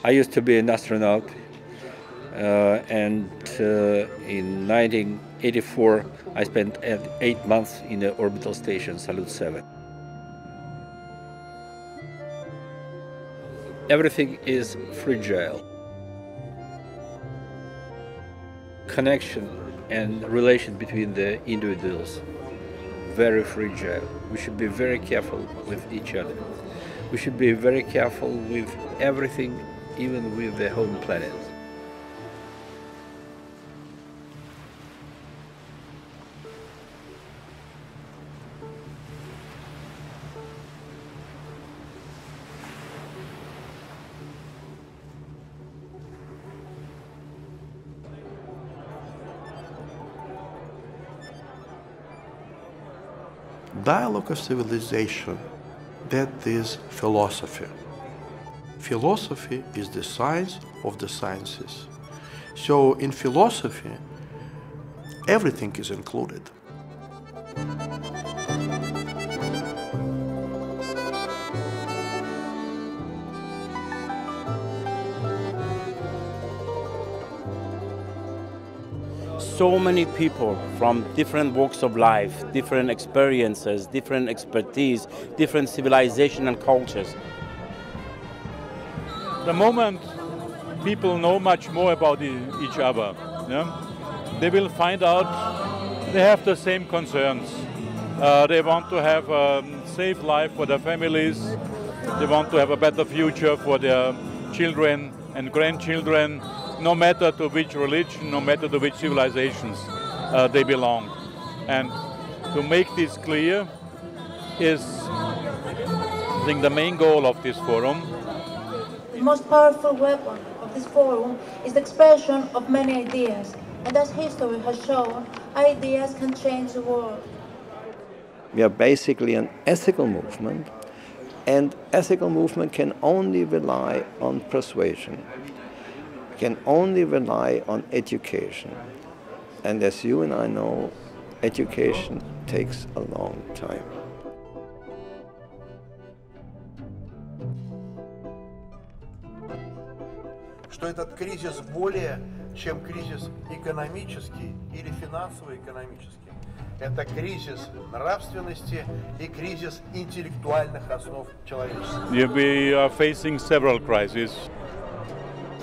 I used to be an astronaut, and in 1984 I spent 8 months in the orbital station Salyut 7. Everything is fragile. Connection and relation between the individuals, very fragile. We should be very careful with each other. We should be very careful with everything, even with the home planet. Dialogue of civilization, that is philosophy. Philosophy is the science of the sciences. So in philosophy, everything is included. So many people from different walks of life, different experiences, different expertise, different civilization and cultures. The moment people know much more about each other, yeah, they will find out they have the same concerns. They want to have a safe life for their families. They want to have a better future for their children and grandchildren, no matter to which religion, no matter to which civilizations they belong. And to make this clear is, I think, the main goal of this forum. The most powerful weapon of this forum is the expression of many ideas. And as history has shown, ideas can change the world. We are basically an ethical movement, and ethical movement can only rely on persuasion, can only rely on education. And as you and I know, education takes a long time. Что этот кризис более, чем кризис экономический или финансово-экономический. Это кризис нравственности и кризис интеллектуальных основ человечества. We are facing several crises.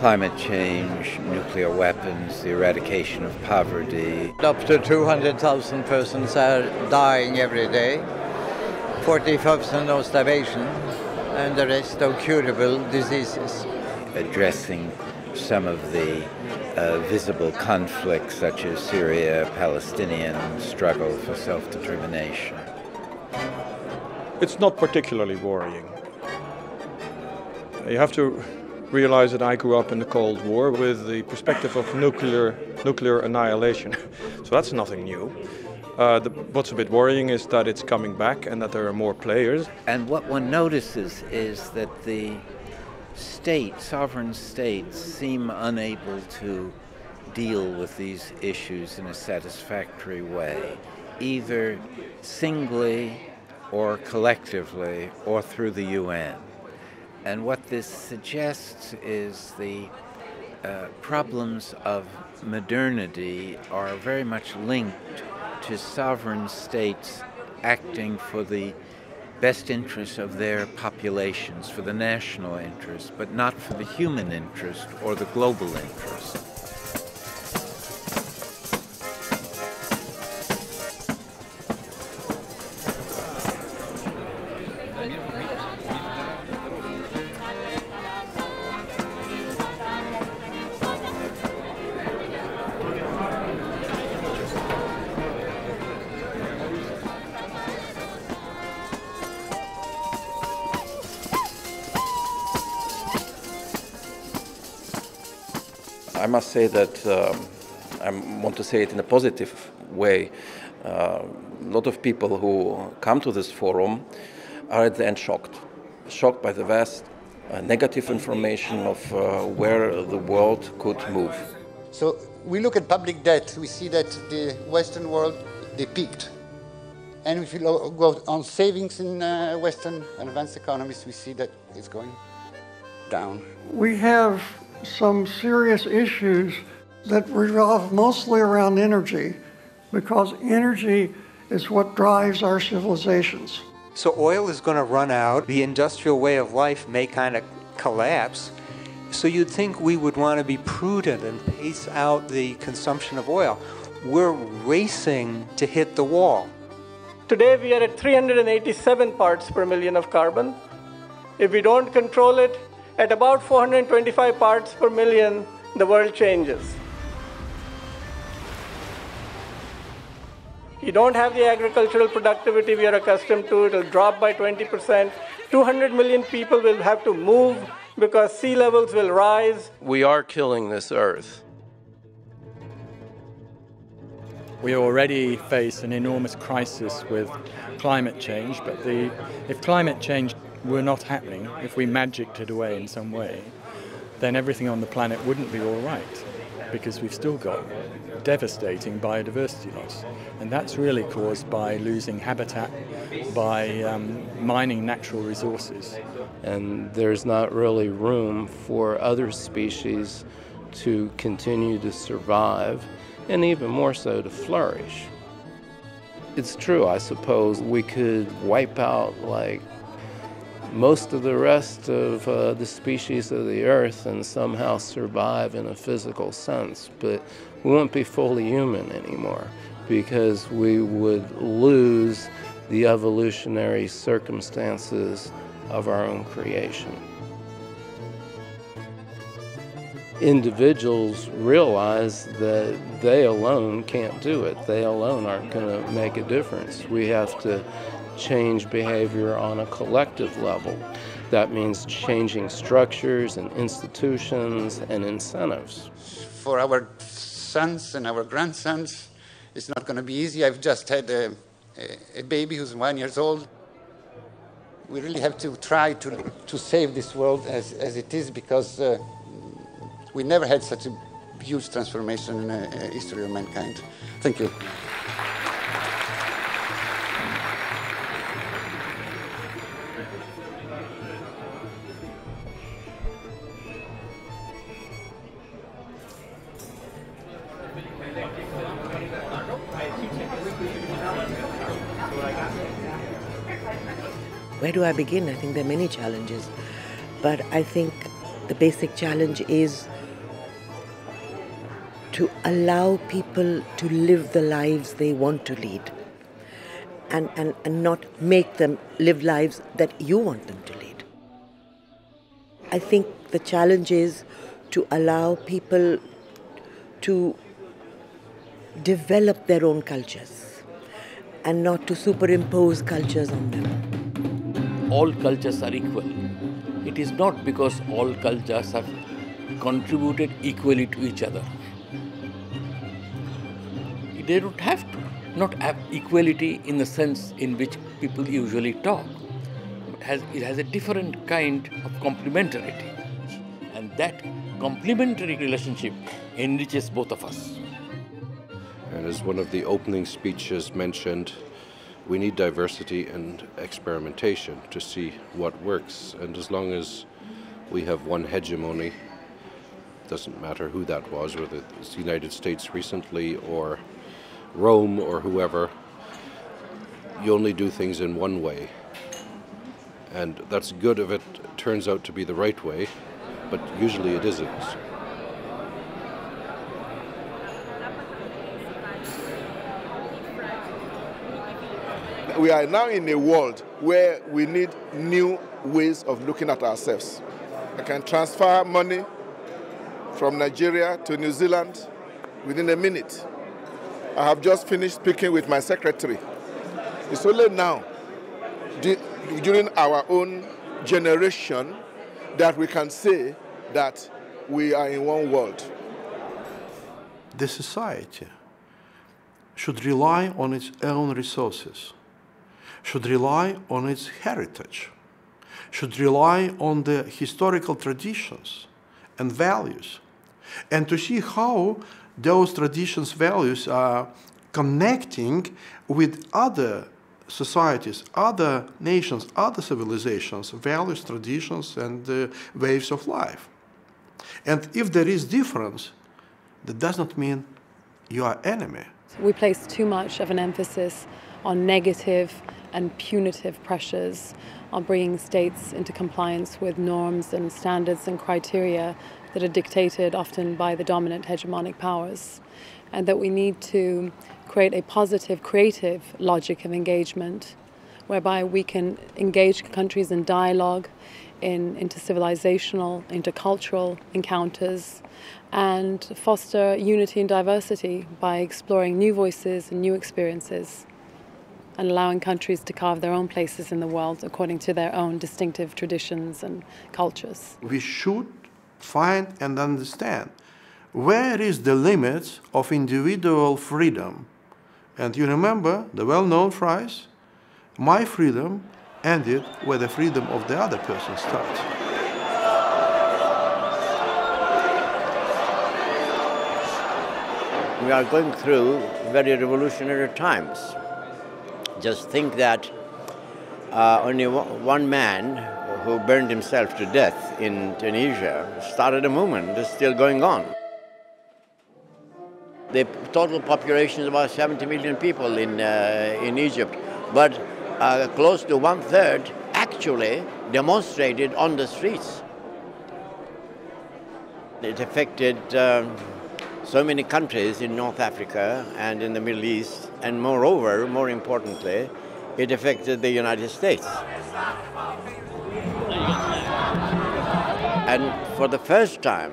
Climate change, nuclear weapons, the eradication of poverty. Up to 200,000 persons are dying every day, 40% of starvation, and the rest of curable diseases. Addressing some of the visible conflicts such as Syria, Palestinian struggle for self-determination. It's not particularly worrying. You have to realize that I grew up in the Cold War with the perspective of nuclear annihilation. So that's nothing new. What's a bit worrying is that it's coming back and that there are more players. And what one notices is that the sovereign states seem unable to deal with these issues in a satisfactory way, either singly or collectively or through the UN. And what this suggests is the problems of modernity are very much linked to sovereign states acting for the best interests of their populations, for the national interest, but not for the human interest or the global interest. I must say that I want to say it in a positive way. A lot of people who come to this forum are at the end shocked by the vast negative information of where the world could move. So we look at public debt, we see that the Western world, they peaked. And if you go on savings in Western and advanced economies, we see that it's going down. We have some serious issues that revolve mostly around energy, because energy is what drives our civilizations. So oil is going to run out. The industrial way of life may kind of collapse. So you'd think we would want to be prudent and pace out the consumption of oil. We're racing to hit the wall. Today we are at 387 parts per million of carbon. If we don't control it, at about 425 parts per million, the world changes. You don't have the agricultural productivity we are accustomed to. It'll drop by 20%. 200 million people will have to move because sea levels will rise. We are killing this earth. We already face an enormous crisis with climate change, but if climate change were not happening, if we magicked it away in some way, then everything on the planet wouldn't be all right, because we've still got devastating biodiversity loss. And that's really caused by losing habitat, by mining natural resources. And there's not really room for other species to continue to survive, and even more so to flourish. It's true, I suppose we could wipe out like most of the rest of the species of the earth and somehow survive in a physical sense, but we won't be fully human anymore because we would lose the evolutionary circumstances of our own creation. Individuals realize that they alone can't do it. They alone aren't going to make a difference. We have to change behavior on a collective level. That means changing structures and institutions and incentives. For our sons and our grandsons, it's not going to be easy. I've just had a baby who's 1 year old. We really have to try to save this world as it is, because we never had such a huge transformation in the history of mankind. Thank you. Where do I begin? I think there are many challenges, but I think the basic challenge is to allow people to live the lives they want to lead, and not make them live lives that you want them to lead. I think the challenge is to allow people to develop their own cultures and not to superimpose cultures on them. All cultures are equal. It is not because all cultures have contributed equally to each other. They don't have to not have equality in the sense in which people usually talk. It has a different kind of complementarity, and that complementary relationship enriches both of us. And as one of the opening speeches mentioned, we need diversity and experimentation to see what works. And as long as we have one hegemony, doesn't matter who that was, whether it's the United States recently or Rome or whoever, you only do things in one way. And that's good if it turns out to be the right way, but usually it isn't. We are now in a world where we need new ways of looking at ourselves. I can transfer money from Nigeria to New Zealand within a minute. I have just finished speaking with my secretary. It's only now, during our own generation, that we can say that we are in one world. The society should rely on its own resources, should rely on its heritage, should rely on the historical traditions and values, and to see how those traditions, values are connecting with other societies, other nations, other civilizations, values, traditions, and ways of life. And if there is difference, that does not mean you are enemy. We place too much of an emphasis on negative and punitive pressures, on bringing states into compliance with norms and standards and criteria that are dictated often by the dominant hegemonic powers, and that we need to create a positive, creative logic of engagement whereby we can engage countries in dialogue, in intercivilizational, intercultural encounters, and foster unity and diversity by exploring new voices and new experiences, and allowing countries to carve their own places in the world according to their own distinctive traditions and cultures. We should find and understand where is the limits of individual freedom. And you remember the well-known phrase, my freedom ended where the freedom of the other person starts. We are going through very revolutionary times. Just think that only one man who burned himself to death in Tunisia started a movement that's still going on. The total population is about 70 million people in Egypt, but close to 1/3 actually demonstrated on the streets. It affected so many countries in North Africa and in the Middle East, and moreover, more importantly, it affected the United States. And for the first time,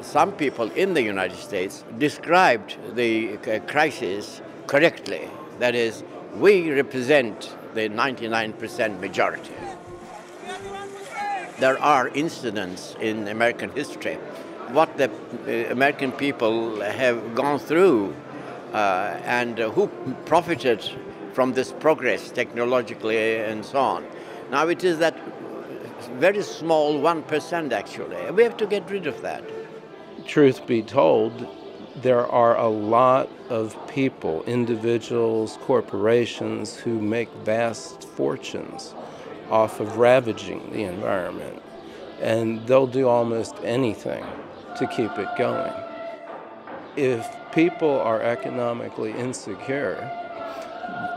some people in the United States described the crisis correctly. That is, we represent the 99% majority. There are incidents in American history. What the American people have gone through and who profited from this progress technologically and so on. Now it is that very small 1% actually. We have to get rid of that. Truth be told, there are a lot of people, individuals, corporations who make vast fortunes off of ravaging the environment, and they'll do almost anything to keep it going. If people are economically insecure,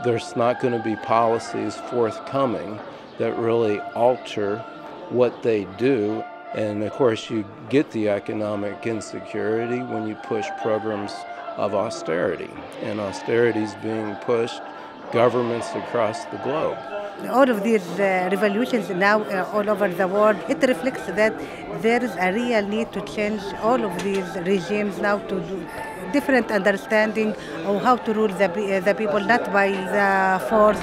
there's not going to be policies forthcoming that really alter what they do. And of course, you get the economic insecurity when you push programs of austerity. And austerity is being pushed governments across the globe. All of these revolutions now all over the world, it reflects that there is a real need to change all of these regimes now to do different understanding of how to rule the people, not by the force.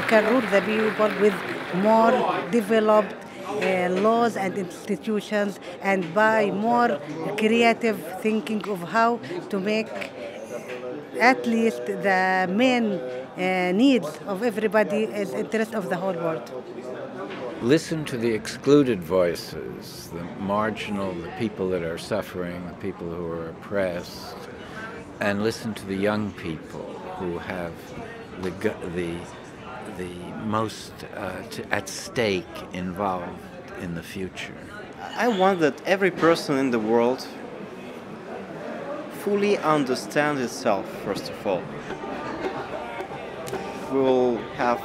Can rule the people with more developed laws and institutions, and by more creative thinking of how to make at least the main needs of everybody as interest of the whole world. Listen to the excluded voices, the marginal, the people that are suffering, the people who are oppressed, and listen to the young people who have the most at stake involved in the future. I want that every person in the world fully understands itself, first of all. We will have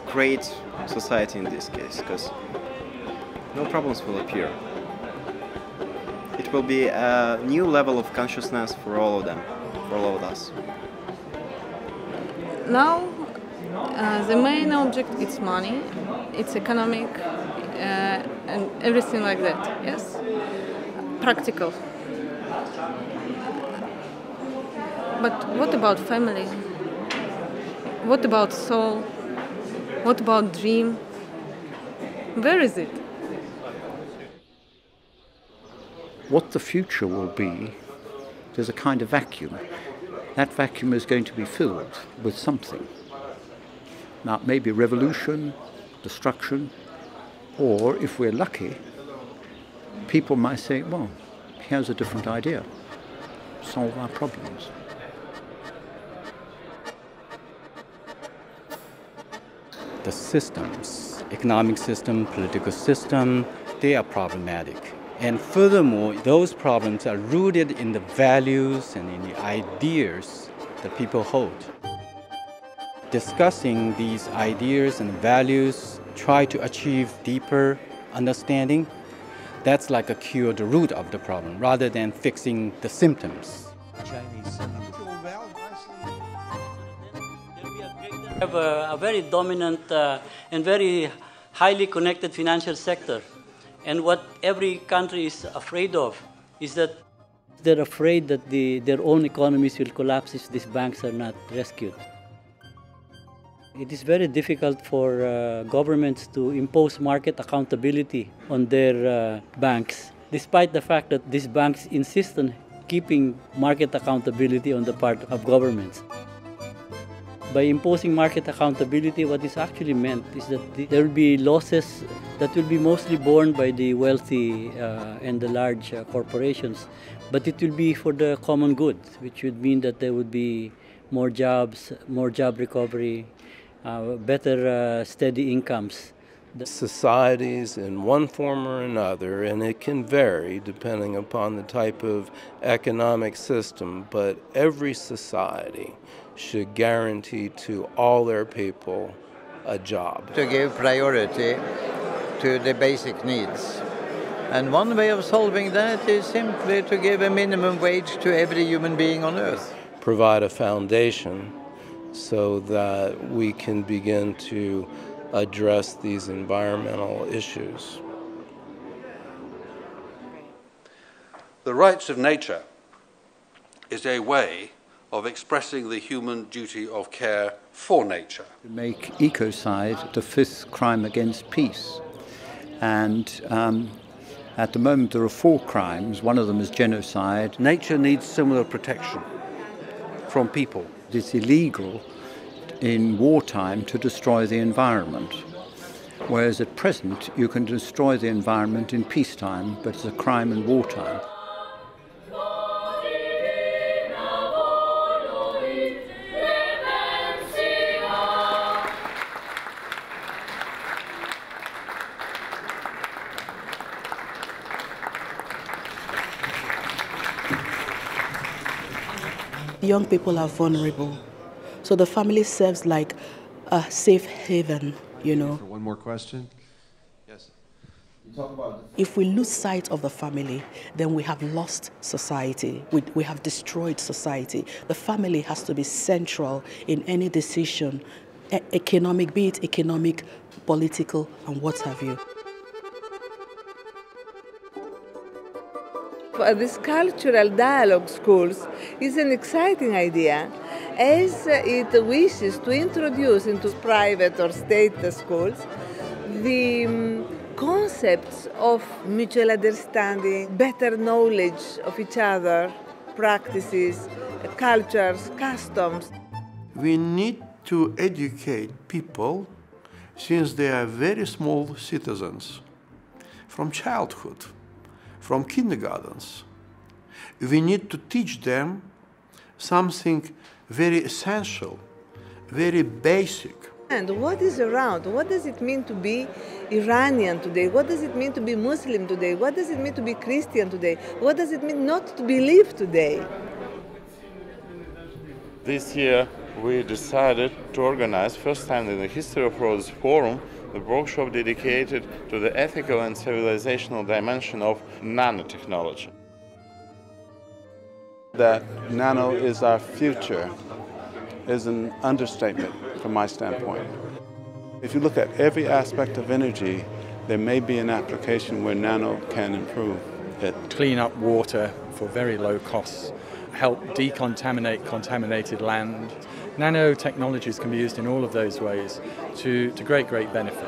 great society in this case, because no problems will appear. It will be a new level of consciousness for all of them, for all of us. Now, the main object is money, it's economic, and everything like that, yes? Practical. But what about family? What about soul? What about dream? Where is it? What the future will be, there's a kind of vacuum. that vacuum is going to be filled with something. Now, it may be revolution, destruction, or if we're lucky, people might say, well, here's a different idea. Solve our problems. The systems, economic system, political system, they are problematic. And furthermore, those problems are rooted in the values and in the ideas that people hold. Discussing these ideas and values, try to achieve deeper understanding, that's like a cure the root of the problem rather than fixing the symptoms. We have a very dominant and very highly connected financial sector. And what every country is afraid of is that they're afraid that their own economies will collapse if these banks are not rescued. It is very difficult for governments to impose market accountability on their banks, despite the fact that these banks insist on keeping market accountability on the part of governments. By imposing market accountability, what is actually meant is that there will be losses that will be mostly borne by the wealthy and the large corporations, but it will be for the common good, which would mean that there would be more jobs, more job recovery, better steady incomes. Societies in one form or another, and it can vary depending upon the type of economic system, but every society should guarantee to all their people a job. To give priority to the basic needs. And one way of solving that is simply to give a minimum wage to every human being on earth. Provide a foundation so that we can begin to address these environmental issues. The rights of nature is a way of expressing the human duty of care for nature. To make ecocide the fifth crime against peace. And at the moment there are 4 crimes. One of them is genocide. Nature needs similar protection from people. It's illegal in wartime to destroy the environment, whereas at present you can destroy the environment in peacetime, but it's a crime in wartime. Young people are vulnerable. So the family serves like a safe haven, you know. One more question? Yes. If we lose sight of the family, then we have lost society. We have destroyed society. The family has to be central in any decision, economic, be it economic, political, and what have you. This cultural dialogue schools is an exciting idea, as it wishes to introduce into private or state schools the concepts of mutual understanding, better knowledge of each other, practices, cultures, customs. We need to educate people since they are very small citizens, from childhood, from kindergartens. We need to teach them something very essential, very basic. And what is around? What does it mean to be Iranian today? What does it mean to be Muslim today? What does it mean to be Christian today? What does it mean not to believe today? This year we decided to organize, first time in the history of Rodos Forum, a workshop dedicated to the ethical and civilizational dimension of nanotechnology. That nano is our future is an understatement from my standpoint. If you look at every aspect of energy, there may be an application where nano can improve it. Clean up water for very low costs, help decontaminate contaminated land. Nanotechnologies can be used in all of those ways to great benefit.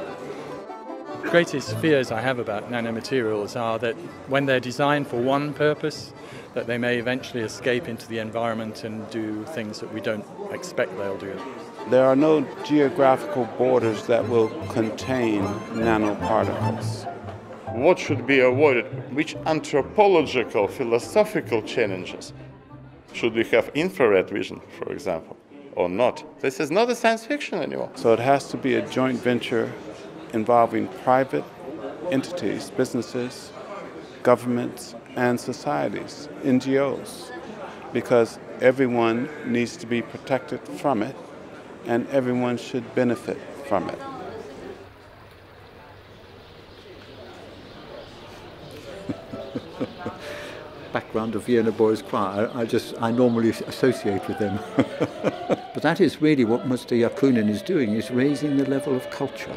The greatest fears I have about nanomaterials are that when they're designed for one purpose, that they may eventually escape into the environment and do things that we don't expect they'll do. There are no geographical borders that will contain nanoparticles. What should be avoided? Which anthropological, philosophical challenges? Should we have infrared vision, for example, or not? This is not a science fiction anymore. So it has to be a joint venture involving private entities, businesses, governments, and societies, NGOs, because everyone needs to be protected from it, and everyone should benefit from it. Background of Vienna Boys Choir, I normally associate with them. But that is really what Mr. Yakunin is doing, is raising the level of culture.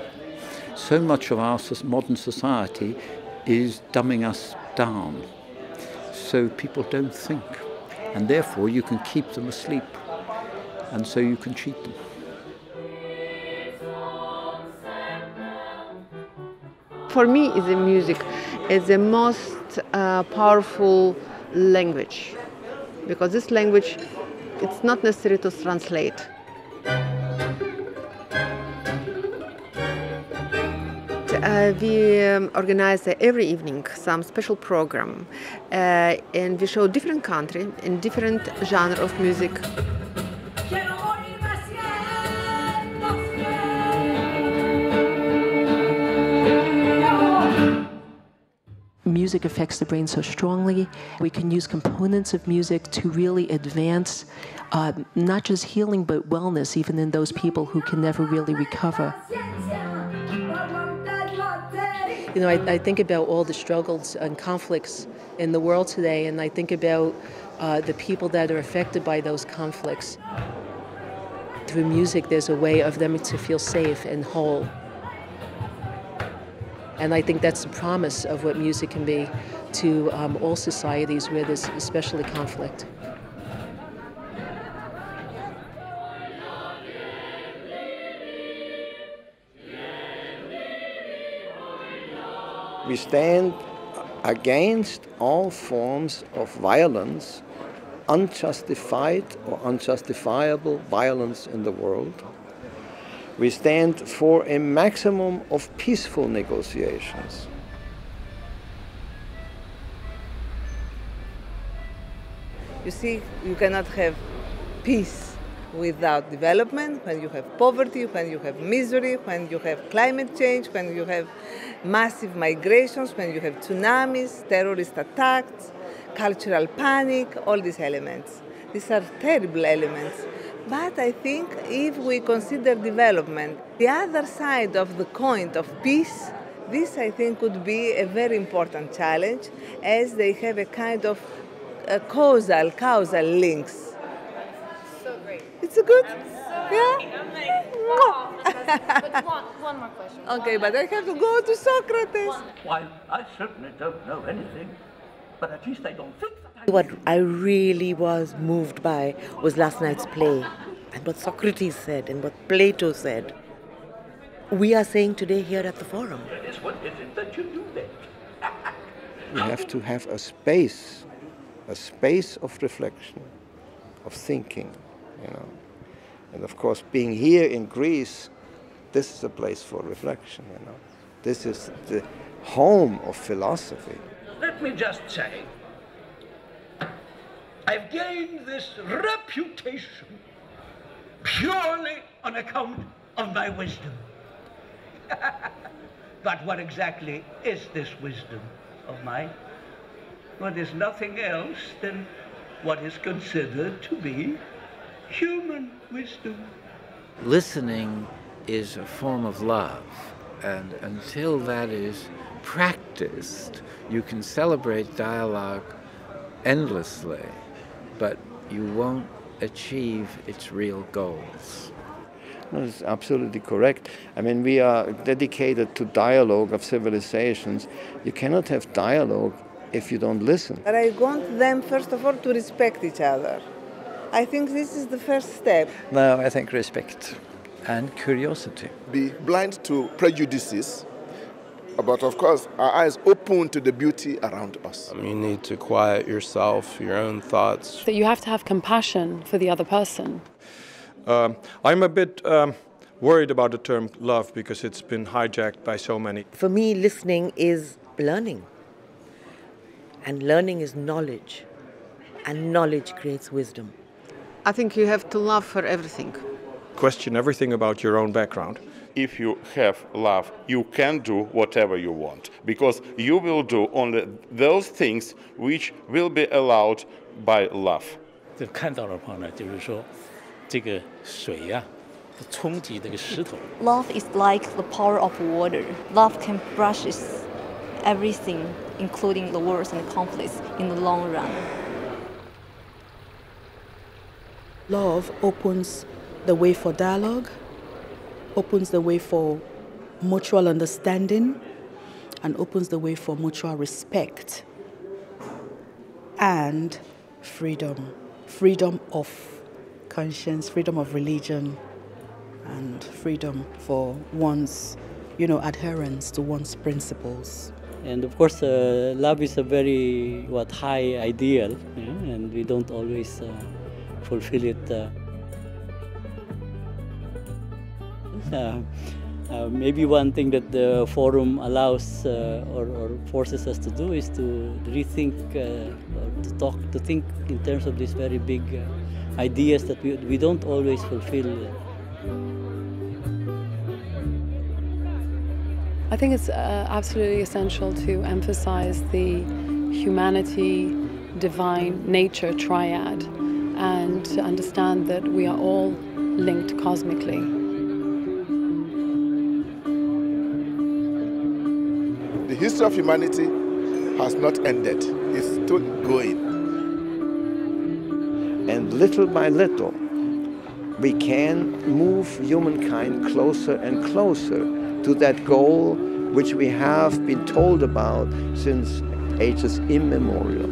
So much of our modern society is dumbing us down, so people don't think, and therefore you can keep them asleep, and so you can cheat them. For me, the music is the most powerful language, because this language, it's not necessary to translate. We organize every evening some special program, and we show different country and different genre of music. Music affects the brain so strongly. We can use components of music to really advance not just healing but wellness, even in those people who can never really recover. You know, I think about all the struggles and conflicts in the world today, and I think about the people that are affected by those conflicts. Through music, there's a way of them to feel safe and whole. And I think that's the promise of what music can be to all societies where there's especially conflict. We stand against all forms of violence, unjustified or unjustifiable violence in the world. We stand for a maximum of peaceful negotiations. You see, you cannot have peace without development, when you have poverty, when you have misery, when you have climate change, when you have massive migrations, when you have tsunamis, terrorist attacks, cultural panic, all these elements. These are terrible elements. But I think if we consider development, the other side of the coin of peace, this I think would be a very important challenge, as they have a kind of causal links. So great. It's a good? Yeah? But one more question. Okay, but I have to go to Socrates. Why, I certainly don't know anything, but at least I don't think that I... What I really was moved by was last night's play, and what Socrates said, and what Plato said. We are saying today here at the Forum. What is it that you do then? We have to have a space of reflection, of thinking, you know. And of course, being here in Greece, this is a place for reflection, you know. This is the home of philosophy. Let me just say, I've gained this reputation purely on account of my wisdom. But what exactly is this wisdom of mine? Well, there's nothing else than what is considered to be human wisdom. Listening is a form of love, and until that is practiced, you can celebrate dialogue endlessly, but you won't achieve its real goals. No, that's absolutely correct. I mean, we are dedicated to dialogue of civilizations. You cannot have dialogue if you don't listen. But I want them, first of all, to respect each other. I think this is the first step. No, I think respect and curiosity. Be blind to prejudices, but of course our eyes open to the beauty around us. You need to quiet yourself, your own thoughts. That you have to have compassion for the other person. I'm a bit worried about the term love because it's been hijacked by so many. For me, listening is learning. And learning is knowledge. And knowledge creates wisdom. I think you have to love for everything. Question everything about your own background. If you have love, you can do whatever you want, because you will do only those things which will be allowed by love. 这看到的话呢，就是说，这个水呀，冲击这个石头。Love is like the power of water. Love can brush everything, including the wars and conflicts, in the long run. Love opens the way for dialogue, opens the way for mutual understanding, and opens the way for mutual respect and freedom. Freedom of conscience, freedom of religion, and freedom for one's, adherence to one's principles. And of course, love is a very high ideal, and we don't always fulfill it. Maybe one thing that the forum allows or forces us to do is to rethink or to think in terms of these very big ideas that we don't always fulfill. I think it's absolutely essential to emphasize the humanity, divine, nature triad, and to understand that we are all linked cosmically. The history of humanity has not ended. It's still going. And little by little, we can move humankind closer and closer to that goal which we have been told about since ages immemorial.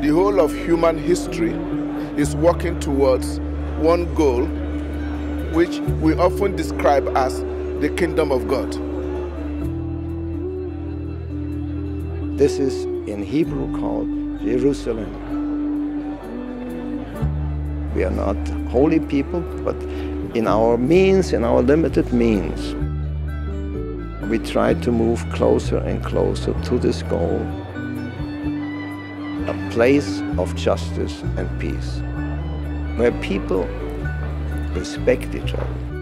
The whole of human history is working towards one goal, which we often describe as the kingdom of God. This is in Hebrew called Jerusalem. We are not holy people, but in our means, in our limited means, we try to move closer and closer to this goal, a place of justice and peace, where people respect each other.